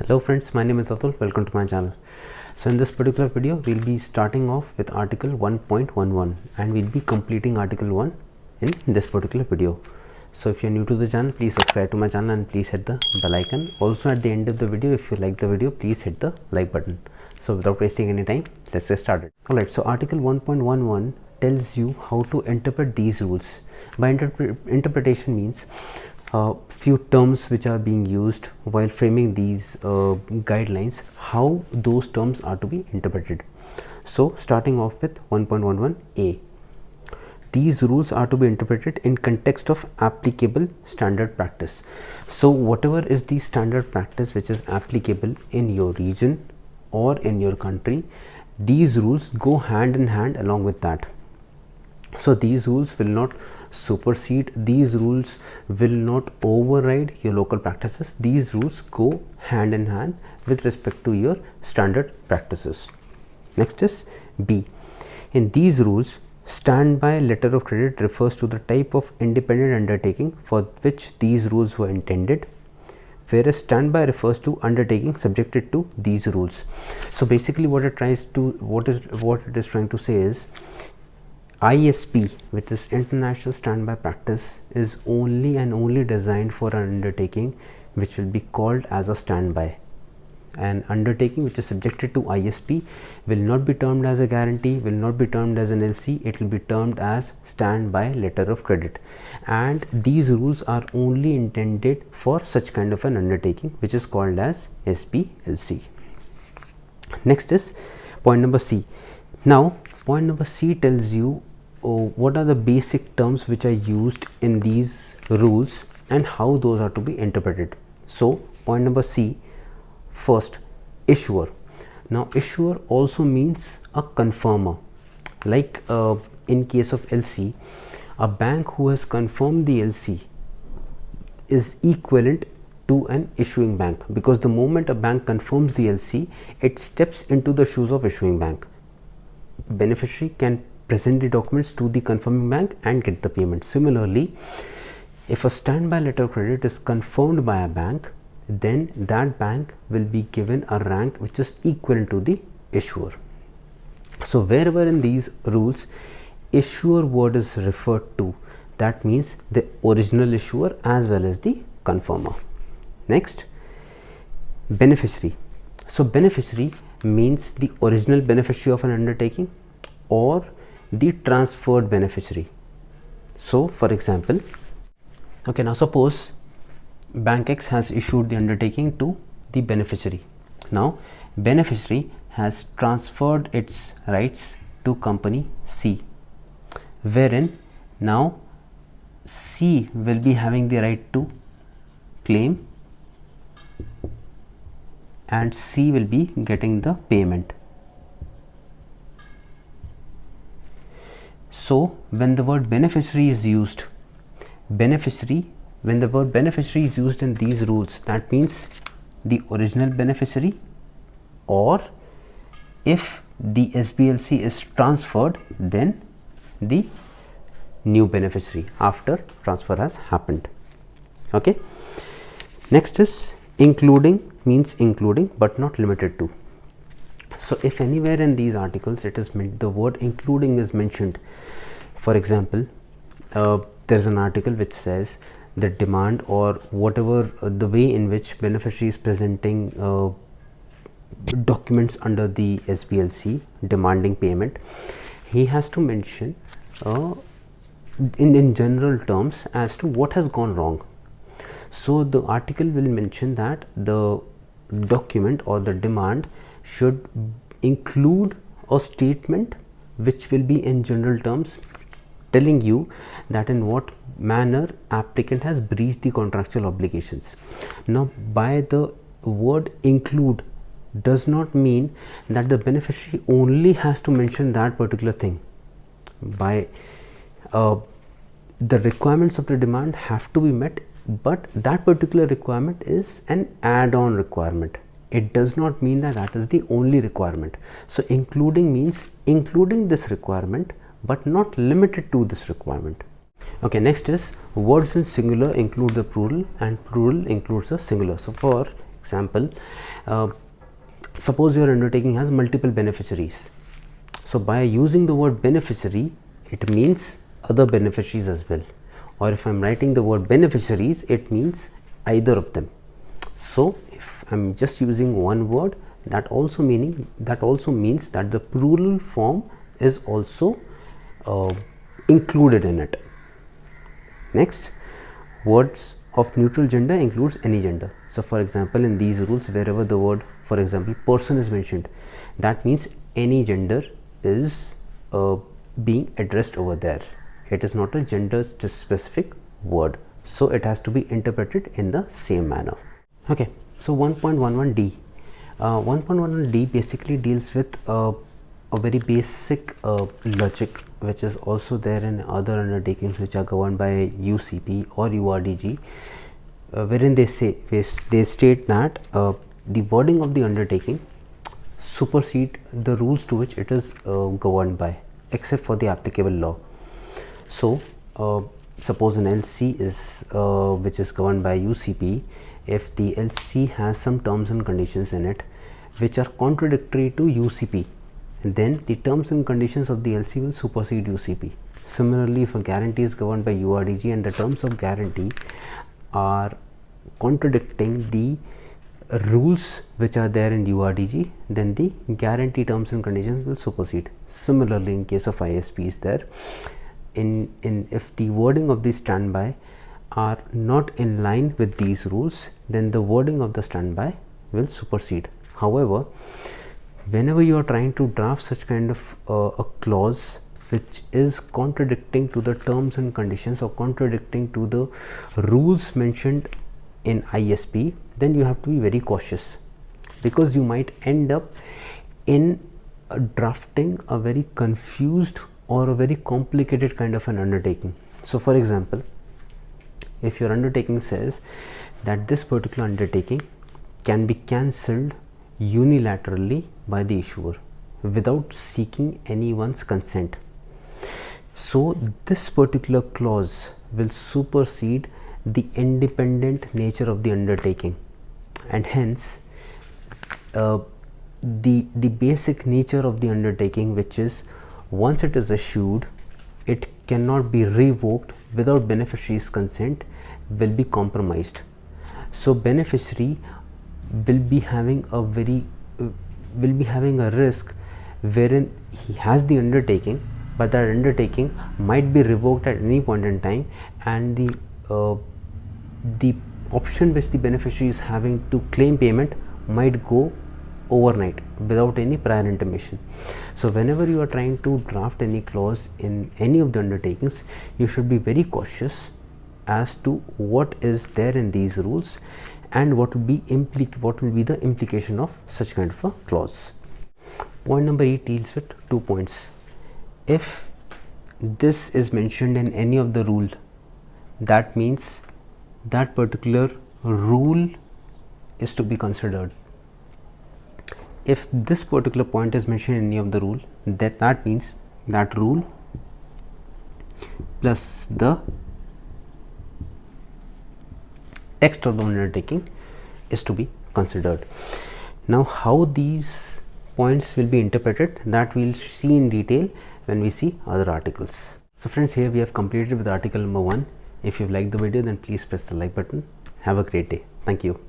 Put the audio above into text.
Hello friends, my name is Atul. Welcome to my channel. So in this particular video we'll be starting off with article 1.11 and we'll be completing article 1 in this particular video. So if you're new to the channel, please subscribe to my channel and please hit the bell icon. Also at the end of the video, if you like the video, please hit the like button. So without wasting any time, let's get started. Alright, so article 1.11 tells you how to interpret these rules. By interpretation means few terms which are being used while framing these guidelines, how those terms are to be interpreted. So starting off with 1.11a, these rules are to be interpreted in context of applicable standard practice. So whatever is the standard practice which is applicable in your region or in your country, these rules go hand in hand along with that. So these rules will not supersede, these rules will not override your local practices. These rules go hand in hand with respect to your standard practices. Next is B. In these rules, standby letter of credit refers to the type of independent undertaking for which these rules were intended, whereas standby refers to undertaking subjected to these rules. So basically what it is trying to say is ISP, which is International Standby Practice, is only and only designed for an undertaking which will be called as a standby. An undertaking which is subjected to ISP will not be termed as a guarantee, will not be termed as an LC, it will be termed as standby letter of credit. And these rules are only intended for such kind of an undertaking which is called as SBLC. Next is point number C. Now point number C tells you what are the basic terms which are used in these rules and how those are to be interpreted. So point number C, first, issuer. Now issuer also means a confirmer. Like in case of LC, a bank who has confirmed the LC is equivalent to an issuing bank, because the moment a bank confirms the LC, it steps into the shoes of issuing bank. Beneficiary can present the documents to the confirming bank and get the payment. Similarly, if a standby letter of credit is confirmed by a bank, then that bank will be given a rank which is equivalent to the issuer. So wherever in these rules issuer word is referred to, that means the original issuer as well as the confirmer. Next, beneficiary. So beneficiary means the original beneficiary of an undertaking or the transferred beneficiary. So for example, okay, now suppose Bank X has issued the undertaking to the beneficiary. Now beneficiary has transferred its rights to company C, wherein now C will be having the right to claim and C will be getting the payment. So when the word beneficiary is used, when the word beneficiary is used in these rules, that means the original beneficiary, or if the SBLC is transferred, then the new beneficiary after transfer has happened. Okay. Next is including, means including but not limited to. So if anywhere in these articles it is meant, the word including is mentioned. For example, there is an article which says the demand or whatever the way in which beneficiary is presenting documents under the SBLC demanding payment, he has to mention in general terms as to what has gone wrong. So the article will mention that the document or the demand should include a statement which will be in general terms telling you that in what manner applicant has breached the contractual obligations. Now by the word include does not mean that the beneficiary only has to mention that particular thing. By the requirements of the demand have to be met, but that particular requirement is an add-on requirement. It does not mean that that is the only requirement. So including means including this requirement but not limited to this requirement. Okay, next is words in singular include the plural and plural includes the singular. So for Example, suppose your undertaking has multiple beneficiaries. So by using the word beneficiary, it means other beneficiaries as well, or if I'm writing the word beneficiaries, it means either of them. So if I'm just using one word, that also means that the plural form is also included in it. Next, words of neutral gender includes any gender. So for example, in these rules, wherever the word, for example, person is mentioned, that means any gender is being addressed over there. It is not a gender specific word, so it has to be interpreted in the same manner. Okay, so 1.11d. 1.11d basically deals with a very basic logic which is also there in other undertakings which are governed by UCP or URDG, wherein they state that the wording of the undertaking supersede the rules to which it is governed by, except for the applicable law. So suppose an LC is which is governed by UCP. If the LC has some terms and conditions in it which are contradictory to UCP, then the terms and conditions of the LC will supersede UCP. Similarly, if a guarantee is governed by URDG and the terms of guarantee are contradicting the rules which are there in URDG, then the guarantee terms and conditions will supersede. Similarly, in case of ISP is there, if the wording of the standby are not in line with these rules, then the wording of the standby will supersede. However, whenever you are trying to draft such kind of a clause which is contradicting to the terms and conditions or contradicting to the rules mentioned in ISP, then you have to be very cautious, because you might end up in drafting a very confused or a very complicated kind of an undertaking. So for example, if your undertaking says that this particular undertaking can be cancelled unilaterally by the issuer without seeking anyone's consent, so this particular clause will supersede the independent nature of the undertaking, and hence the basic nature of the undertaking, which is once it is issued, it cannot be revoked without beneficiary's consent, will be compromised. So beneficiary will be having a risk wherein he has the undertaking, but that undertaking might be revoked at any point in time, and the option which the beneficiary is having to claim payment might go overnight without any prior intimation. So whenever you are trying to draft any clause in any of the undertakings, you should be very cautious as to what is there in these rules and what will be the implication of such kind of a clause. Point number 8 deals with 2 points. If this is mentioned in any of the rule, that means that particular rule is to be considered. If this particular point is mentioned in any of the rule, that means that rule plus the text of the undertaking is to be considered. Now, how these points will be interpreted, that we will see in detail when we see other articles. So friends, here we have completed with article number 1. If you have liked the video, then please press the like button. Have a great day. Thank you.